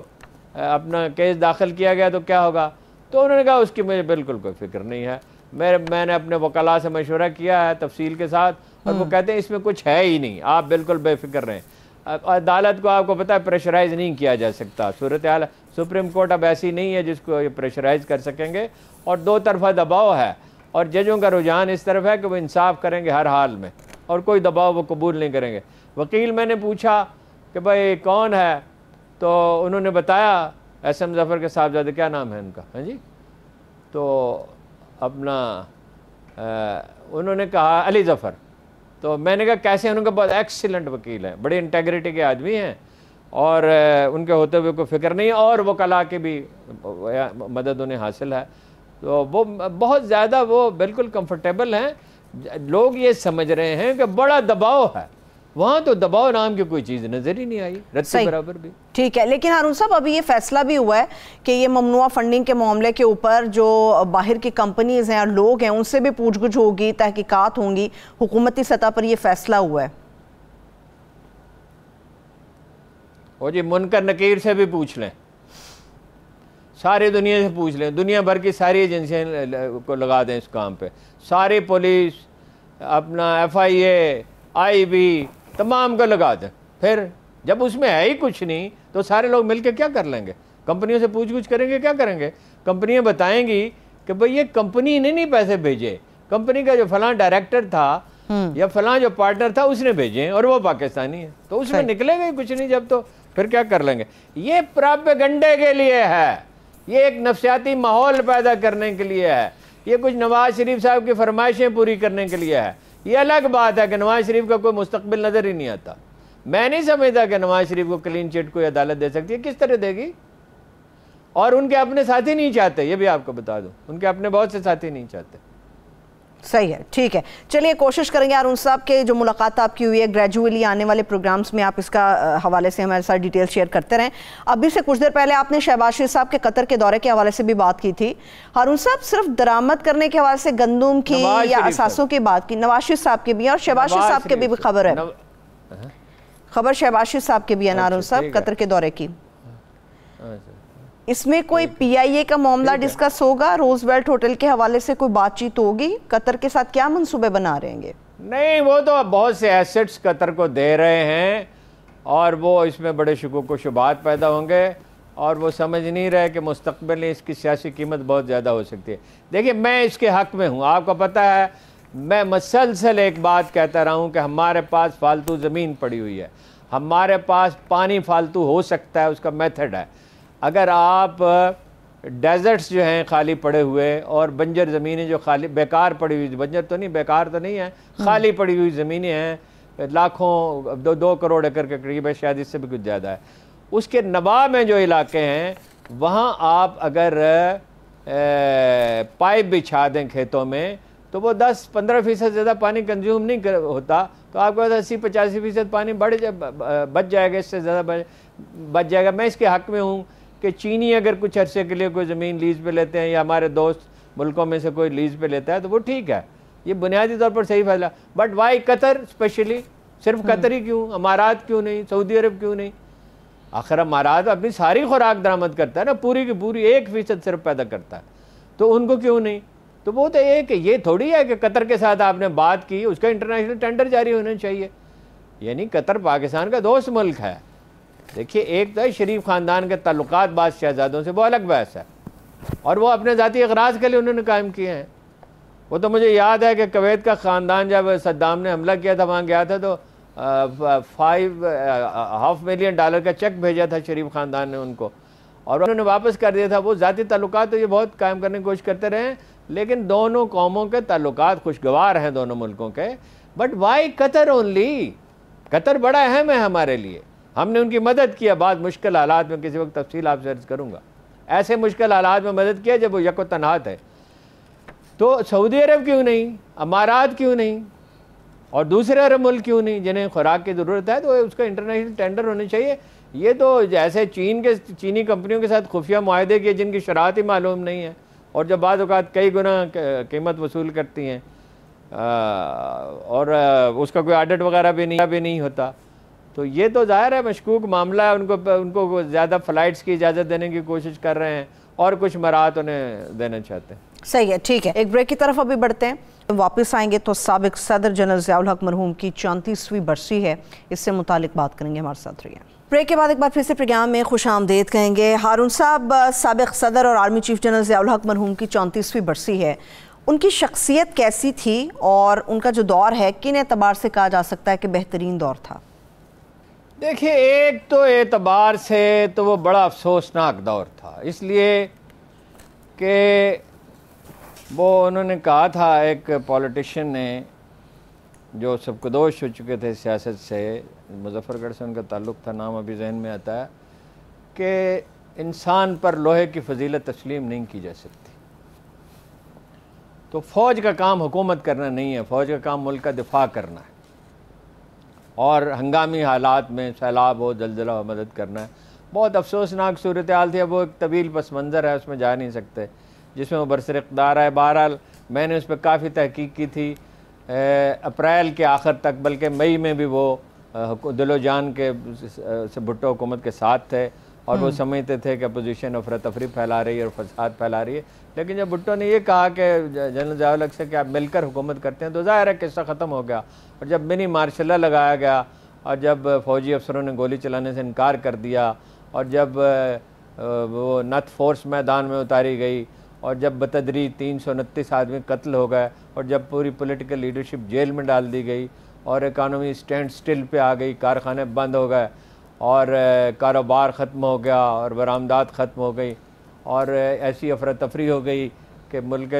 अपना केस दाखिल किया गया तो क्या होगा, तो उन्होंने कहा उसकी मुझे बिल्कुल कोई फिक्र नहीं है। मैंने अपने वकला से मशवरा किया है तफसील के साथ और वो कहते हैं इसमें कुछ है ही नहीं, आप बिल्कुल बेफिक्र रहें। अदालत को आपको पता है प्रेशराइज नहीं किया जा सकता, सूरत हाल सुप्रीम कोर्ट अब ऐसी नहीं है जिसको ये प्रेशराइज कर सकेंगे और दो तरफा दबाव है और जजों का रुझान इस तरफ है कि वो इंसाफ करेंगे हर हाल में और कोई दबाव वो कबूल नहीं करेंगे। वकील मैंने पूछा कि भाई कौन है, तो उन्होंने बताया एसएम जफर के साहबजादे, क्या नाम है उनका, हाँ जी, तो अपना उन्होंने कहा अली जफ़र। तो मैंने कहा कैसे, उनके बहुत एक्सीलेंट वकील हैं, बड़े इंटेग्रिटी के आदमी हैं और उनके होते हुए कोई फिक्र नहीं है और वकला की भी मदद उन्हें हासिल है, तो वो बहुत ज़्यादा वो बिल्कुल कंफर्टेबल हैं। लोग ये समझ रहे हैं कि बड़ा दबाव है, वहाँ तो दबाव नाम की कोई चीज़ नज़र ही नहीं आई, रत्ती बराबर भी। ठीक है, लेकिन हारून साहब अभी ये फैसला भी हुआ है कि ये ममनुआ फंडिंग के मामले के ऊपर जो बाहर की कंपनीज हैं और लोग हैं उनसे भी पूछगछ होगी, तहकीकात होंगी, हुकूमती सतह पर ये फैसला हुआ है। वो जी मुनकर नकीर से भी पूछ लें, सारी दुनिया से पूछ लें, दुनिया भर की सारी एजेंसियां को लगा दें इस काम पे, सारी पुलिस, अपना FIA, IB, तमाम को लगा दें। फिर जब उसमें है ही कुछ नहीं तो सारे लोग मिलकर क्या कर लेंगे, कंपनियों से पूछ-पूछ करेंगे, क्या करेंगे। कंपनियां बताएंगी कि भाई ये कंपनी ने नहीं पैसे भेजे, कंपनी का जो फलां डायरेक्टर था या फलां जो पार्टनर था उसने भेजे और वो पाकिस्तानी है, तो उसमें निकलेगा ही कुछ नहीं जब, तो फिर क्या कर लेंगे। ये प्रोपेगेंडे के लिए है, ये एक नफसियाती माहौल पैदा करने के लिए है, ये कुछ नवाज शरीफ साहब की फरमाइशें पूरी करने के लिए है। ये अलग बात है कि नवाज शरीफ का कोई मुस्तकबिल नज़र ही नहीं आता। मैं नहीं समझता कि नवाज शरीफ को क्लीन चिट कोई अदालत दे सकती है, किस तरह देगी। और उनके अपने साथी नहीं चाहते, ये भी आपको बता दूं, उनके अपने बहुत से साथी नहीं चाहते। सही है, ठीक है, चलिए कोशिश करेंगे हारून साहब के जो मुलाकात आपकी हुई है ग्रेजुअली आने वाले प्रोग्राम्स में आप इसका हवाले से हमारे साथ डिटेल शेयर करते रहें। अभी से कुछ देर पहले आपने शहबाज शरीफ साहब के कतर के दौरे के हवाले से भी बात की थी। हारून साहब सिर्फ दरामद करने के हवाले से गंदुम की या असासों की बात की, नवाज शरीफ साहब की भी और शहबाज शरीफ साहब की भी खबर है, खबर शहबाज साहब के भी अनार साहब कतर के दौरे की, इसमें कोई पीआईए का मामला डिस्कस होगा? रोजवेल्ट होटल के हवाले से कोई बातचीत होगी? कतर के साथ क्या मंसूबे बना रहेंगे? नहीं, वो तो बहुत से एसेट्स कतर को दे रहे हैं और वो इसमें बड़े शुकूक व शुबात पैदा होंगे और वो समझ नहीं रहे कि मुस्तक़बिल में इसकी सियासी कीमत बहुत ज़्यादा हो सकती है। देखिए, मैं इसके हक़ में हूँ, आपको पता है मैं मसलसल एक बात कहता रहा हूँ कि हमारे पास फालतू ज़मीन पड़ी हुई है, हमारे पास पानी फालतू हो सकता है, उसका मेथड है। अगर आप डेजर्ट्स जो हैं खाली पड़े हुए और बंजर ज़मीनें जो खाली बेकार पड़ी हुई, बंजर तो नहीं, बेकार तो नहीं है, खाली पड़ी हुई ज़मीनें हैं, लाखों 2 करोड़ एकड़ के करीब है, शायद इससे भी कुछ ज़्यादा है, उसके नबा में जो इलाके हैं वहाँ आप अगर पाइप बिछा दें खेतों में तो वो 10-15% से ज़्यादा पानी कंज्यूम नहीं होता, तो आपके पास 80-85% पानी बच जाएगा, इससे ज़्यादा बच जाएगा। मैं इसके हक़ में हूँ कि चीनी अगर कुछ अरसे के लिए कोई ज़मीन लीज़ पे लेते हैं या हमारे दोस्त मुल्कों में से कोई लीज़ पे लेता है तो वो ठीक है, ये बुनियादी तौर पर सही फैसला। बट वाई कतर स्पेशली, सिर्फ कतर ही क्यों, अमारात क्यों नहीं, सऊदी अरब क्यों नहीं? आखिर अमारात अपनी सारी खुराक दरामद करता है ना, पूरी की पूरी 1% सिर्फ पैदा करता है, तो उनको क्यों नहीं? तो वो तो एक ये थोड़ी है कि कतर के साथ आपने बात की, उसका इंटरनेशनल टेंडर जारी होना चाहिए। यानी कतर पाकिस्तान का दोस्त मुल्क है। देखिए, एक तो शरीफ ख़ानदान के ताल्लुकात बाद शहजादों से, वो अलग बहस है, और वो अपने ज़ाती अगराज के लिए उन्होंने कायम किए हैं। वो तो मुझे याद है कि कुवैत का ख़ानदान जब सद्दाम ने हमला किया था, वहाँ गया था तो $5.5 मिलियन का चेक भेजा था शरीफ ख़ानदान ने उनको, और उन्होंने वापस कर दिया था। वो ज़ाती ताल्लुकात तो ये बहुत कायम करने की कोशिश करते रहे, लेकिन दोनों कौमों के ताल्लुकात खुशगवार हैं दोनों मुल्कों के। But why Qatar only? Qatar बड़ा अहम है हमारे लिए, हमने उनकी मदद किया बाद मुश्किल हालात में, किसी वक्त तफसील आपसे अर्ज़ करूँगा, ऐसे मुश्किल हालात में मदद किया जब वो यको तन्हा थे। तो सऊदी अरब क्यों नहीं, अमारात क्यों नहीं, और दूसरे अरब मुल्क क्यों नहीं जिन्हें खुराक की ज़रूरत है? तो उसका इंटरनेशनल टेंडर होने चाहिए। ये तो जैसे चीनी कंपनियों के साथ खुफिया मुआहदे किए जिनकी शरात ही मालूम नहीं है और जब बाद औक़ात कई गुना कीमत वसूल करती हैं, और उसका कोई ऑडिट वगैरह भी नहीं होता। तो ये तो ज़ाहिर है मशकूक मामला है। उनको ज़्यादा फ़्लाइट्स की इजाज़त देने की कोशिश कर रहे हैं और कुछ मराहत उन्हें देना चाहते हैं। सही है, ठीक है, एक ब्रेक की तरफ अभी बढ़ते हैं, वापस आएंगे तो साबिक सदर जनरल ज़ियाउल हक मरहूम की 34वीं बरसी है, इससे मुतालिक बात करेंगे। हमारे साथ रहिए। ब्रेक के बाद एक बार फिर से प्रोग्राम में खुश आमदेद कहेंगे। हारून साहब, साबिक सदर और आर्मी चीफ जनरल ज़ियाउल हक मरहूम की 34वीं बरसी है, उनकी शख्सियत कैसी थी और उनका जो दौर है किन एतबार से कहा जा सकता है कि बेहतरीन दौर था? देखिए, एक तो एतबार से तो वो बड़ा अफसोसनाक दौर था, इसलिए कि वो उन्होंने कहा था, एक पॉलिटिशियन ने जो सबकदोश हो चुके थे सियासत से, मुजफ्फरगढ़ से उनका ताल्लुक़ था, नाम अभी जहन में आता है, कि इंसान पर लोहे की फजीलत तस्लीम नहीं की जा सकती। तो फ़ौज का काम हुकूमत करना नहीं है, फ़ौज का काम मुल्क का दिफा करना है और हंगामी हालात में सैलाब हो, जल्जला हो, मदद करना है। बहुत अफसोसनाक सूरत हाल थी। अब वो एक तवील पस मंज़र है, उसमें जा नहीं सकते, जिसमें वो बरसर इक़्तिदार है। बहरहाल मैंने उस पर काफ़ी तहकीक की थी, अप्रैल के आखिर तक, बल्कि मई में भी वो दिलो जान के से भुट्टो हुकूमत के साथ थे और वो समझते थे कि अपोजिशन अफरा तफरी फैला रही है और फसाद फैला रही है। लेकिन जब भुट्टो ने ये कहा कि जनरल ज़ियाउल हक से कि आप मिलकर हुकूमत करते हैं, तो ज़ाहिर है किस्सा ख़त्म हो गया। और जब मिनी मार्शल लॉ लगाया गया और जब फ़ौजी अफसरों ने गोली चलाने से इनकार कर दिया और जब वो नथ फोर्स मैदान में उतारी गई और जब बतदरीज 329 आदमी कत्ल हो गए और जब पूरी पॉलिटिकल लीडरशिप जेल में डाल दी गई और इकानमी स्टैंड स्टिल पे आ गई, कारखाने बंद हो गए और कारोबार ख़त्म हो गया और बरामदात ख़त्म हो गई और ऐसी अफरा तफरी हो गई कि मुल्क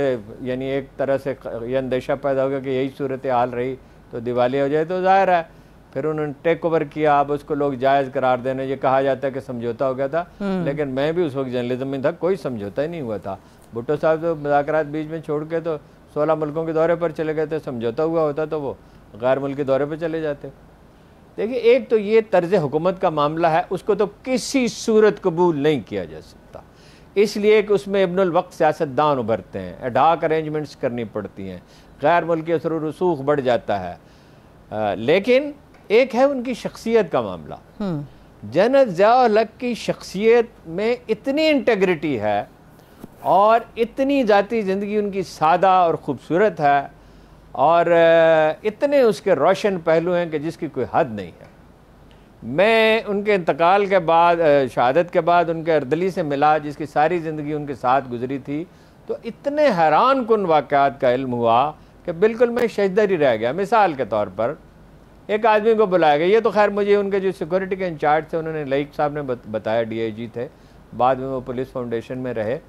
यानी एक तरह से ये अंदेशा पैदा हो गया कि यही सूरत हाल रही तो दिवालिया हो जाए। तो ज़ाहिर है फिर उन्होंने टेक ओवर किया। अब उसको लोग जायज़ करार देने, ये कहा जाता है कि समझौता हो गया था, लेकिन मैं भी उस वक्त जर्नलिज्म में था, कोई समझौता ही नहीं हुआ था। भुट्टो साहब तो मुज़ाकरात बीच में छोड़ के तो 16 मुल्कों के दौरे पर चले गए थे। समझौता हुआ होता तो वो गैर मुल्की दौरे पर चले जाते। देखिए, एक तो ये तर्ज हुकूमत का मामला है, उसको तो किसी सूरत कबूल नहीं किया जा सकता, इसलिए कि उसमें इब्नुल वक्त सियासतदान उभरते हैं, एडहाक अरेंजमेंट्स करनी पड़ती हैं, गैर मुल्की असर रसूख बढ़ जाता है। लेकिन एक है उनकी शख्सियत का मामला। जनरल ज़िया-उल हक की शख्सियत में इतनी इंटेग्रिटी है और इतनी ज़ाती ज़िंदगी उनकी सादा और ख़ूबसूरत है और इतने उसके रोशन पहलू हैं कि जिसकी कोई हद नहीं है। मैं उनके इंतकाल के बाद, शहादत के बाद उनके अर्दली से मिला जिसकी सारी ज़िंदगी उनके साथ गुजरी थी, तो इतने हैरान कुन वाक़यात का इल्म हुआ कि बिल्कुल मैं शजदर ही रह गया। मिसाल के तौर पर एक आदमी को बुलाया गया, ये तो खैर मुझे उनके जो सिक्योरिटी के इंचार्ज थे उन्होंने, लईक साहब ने बताया, DIG थे, बाद में वो पुलिस फाउंडेशन में रहे।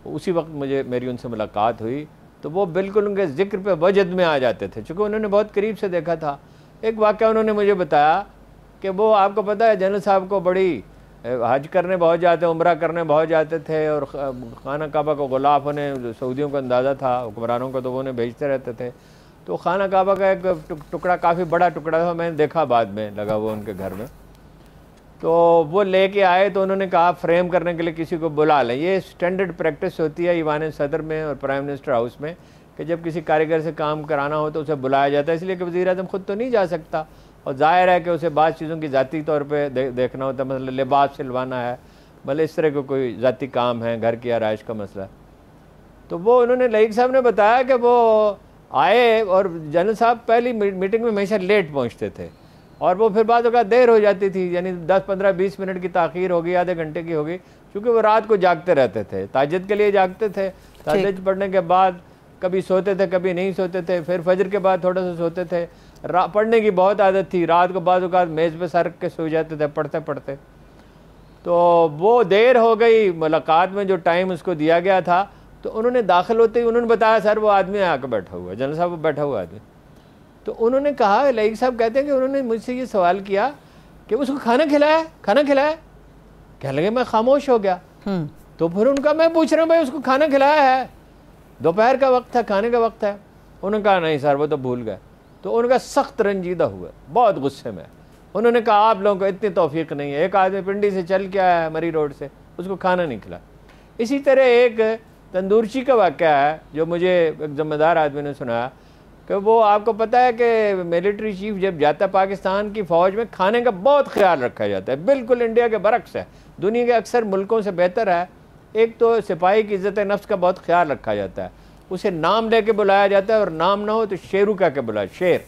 उसी वक्त मेरी उनसे मुलाकात हुई तो वो बिल्कुल उनके जिक्र पे वजद में आ जाते थे, चूँकि उन्होंने बहुत करीब से देखा था। एक वाक़या उन्होंने मुझे बताया कि वो, आपको पता है जनरल साहब को बड़ी हज करने बहुत जाते, उम्रा करने बहुत जाते थे और खाना काबा को गुलाफ होने सऊदियों को अंदाज़ा था, हुक्मरानों को, तो वो उन्हें भेजते रहते थे। तो खाना काबा का एक टुकड़ा, काफ़ी बड़ा टुकड़ा था, मैंने देखा बाद में लगा वो उनके घर में। तो वो लेके आए तो उन्होंने कहा फ्रेम करने के लिए किसी को बुला लें। ये स्टैंडर्ड प्रैक्टिस होती है ईवान सदर में और प्राइम मिनिस्टर हाउस में कि जब किसी कारीगर से काम कराना हो तो उसे बुलाया जाता है, इसलिए कि वज़ीर-ए-आज़म खुद तो नहीं जा सकता और ज़ाहिर है कि उसे बाद चीज़ों की ज़ाती तौर पे देखना होता है, मतलब लिबास सिलवाना है, भले इस तरह का कोई ज़ाती काम है, घर की आराइश का मसला। तो वो उन्होंने, लईक साहब ने बताया कि वो आए और जनरल साहब पहली मीटिंग में हमेशा लेट पहुँचते थे और वो फिर बाद का देर हो जाती थी, यानी 10, 15, 20 मिनट की ताख़ीर हो गई, आधे घंटे की हो गई, क्योंकि वो रात को जागते रहते थे, ताजद के लिए जागते थे। ताजद पढ़ने के बाद कभी सोते थे, कभी नहीं सोते थे, फिर फजर के बाद थोड़ा सा सोते थे। पढ़ने की बहुत आदत थी, रात को बाद औक़ात मेज़ पे सर के सो जाते थे पढ़ते पढ़ते। तो वो देर हो गई मुलाकात में, जो टाइम उसको दिया गया था। तो उन्होंने दाखिल होते ही उन्होंने बताया, सर वो आदमी आकर बैठा हुआ है, जनरल साहब वो बैठा हुआ आदमी। तो उन्होंने कहा, लईक साहब कहते हैं कि उन्होंने मुझसे ये सवाल किया कि उसको खाना खिलाया, खाना खिलाया? कहने लगे, मैं खामोश हो गया। तो फिर उनका, मैं पूछ रहा हूँ भाई उसको खाना खिलाया है? दोपहर का वक्त है, खाने का वक्त है। उन्होंने कहा नहीं सर वो तो भूल गए। तो उनका सख्त रंजीदा हुआ, बहुत गुस्से में। उन्होंने कहा आप लोगों को इतनी तौफीक नहीं है, एक आदमी पिंडी से चल के आया है मरी रोड से, उसको खाना नहीं खिला। इसी तरह एक तंदूरची का वाक़या है जो मुझे एक ज़िम्मेदार आदमी ने सुनाया कि वो, आपको पता है कि मिलिट्री चीफ जब जाता है पाकिस्तान की फ़ौज में, खाने का बहुत ख्याल रखा जाता है, बिल्कुल इंडिया के बरक्स है, दुनिया के अक्सर मुल्कों से बेहतर है। एक तो सिपाही की इज़्ज़त नफ्स का बहुत ख्याल रखा जाता है, उसे नाम लेके बुलाया जाता है और नाम ना हो तो शेरू कह के बुलाया, शेर।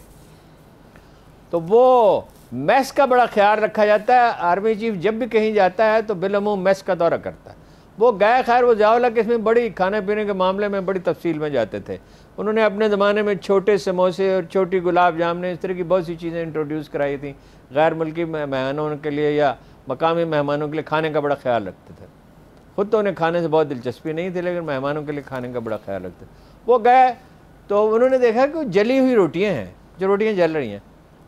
तो वो मैस का बड़ा ख्याल रखा जाता है। आर्मी चीफ जब भी कहीं जाता है तो बिलअमूम मैस का दौरा करता है। वो गए, खैर वो ज़िया-उल हक इसमें बड़ी खाने पीने के मामले में बड़ी तफसील में जाते थे। उन्होंने अपने ज़माने में छोटे समोसे और छोटी गुलाब जामुन, इस तरह की बहुत सी चीज़ें इंट्रोड्यूस कराई थी गैर मुल्की मेहमानों के लिए या मकामी मेहमानों के लिए। खाने का बड़ा ख्याल रखते थे, खुद तो उन्हें खाने से बहुत दिलचस्पी नहीं थी, लेकिन मेहमानों के लिए खाने का बड़ा ख्याल रखते। वो गए तो उन्होंने देखा कि जली हुई रोटियां हैं, जो रोटियां जल रही हैं।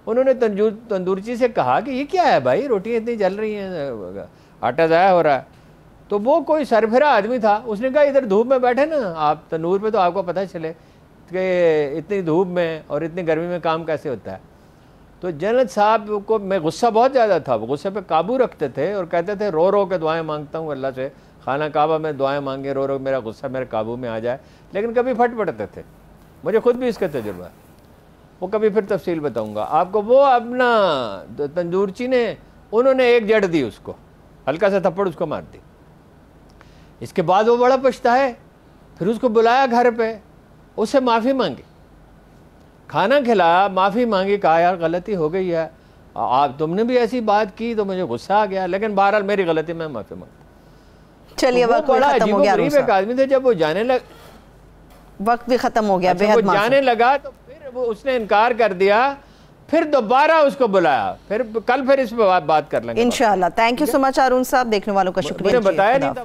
उन्होंने तंदूरची से कहा कि ये क्या है भाई, रोटियां इतनी जल रही हैं, आटा ज़ाया हो रहा है। तो वो कोई सरफिरा आदमी था, उसने कहा इधर धूप में बैठे ना आप तंदूर पे, तो आपको पता चले कि इतनी धूप में और इतनी गर्मी में काम कैसे होता है। तो जनरल साहब को मैं गुस्सा बहुत ज़्यादा था, वो गुस्से पे काबू रखते थे और कहते थे रो रो के दुआएं मांगता हूँ अल्लाह से, खाना काबा में दुआएं मांगे, रो रो मेरा गुस्सा मेरे काबू में आ जाए। लेकिन कभी फट पड़ते थे, मुझे खुद भी इसका तजुर्बा है, वो कभी फिर तफसील बताऊँगा आपको। वो अपना तंदूरची ने, उन्होंने एक जड़ दी उसको, हल्का सा थप्पड़ उसको मार दी। इसके बाद वो बड़ा पछताया, फिर उसको बुलाया घर पे, उससे माफ़ी मांगी, खाना खिलाया, माफ़ी मांगी, कहा यार गलती हो गई है, आप तुमने भी ऐसी बात की तो मुझे गुस्सा आ गया, लेकिन बहरहाल मेरी गलती, मैं माफ़ी मांगता। चलिए वक्त बड़ा खत्म हो गया। एक आदमी थे, जब वो जाने लग, वक्त भी खत्म हो गया। अच्छा, वो जाने लगा तो फिर वो उसने इनकार कर दिया, फिर दोबारा उसको बुलाया, फिर कल फिर इस पर बात कर लेंगे इंशाअल्लाह। Thank you so much Arun साहब, देखने वालों का शुक्रिया। मुझे बताया नहीं था।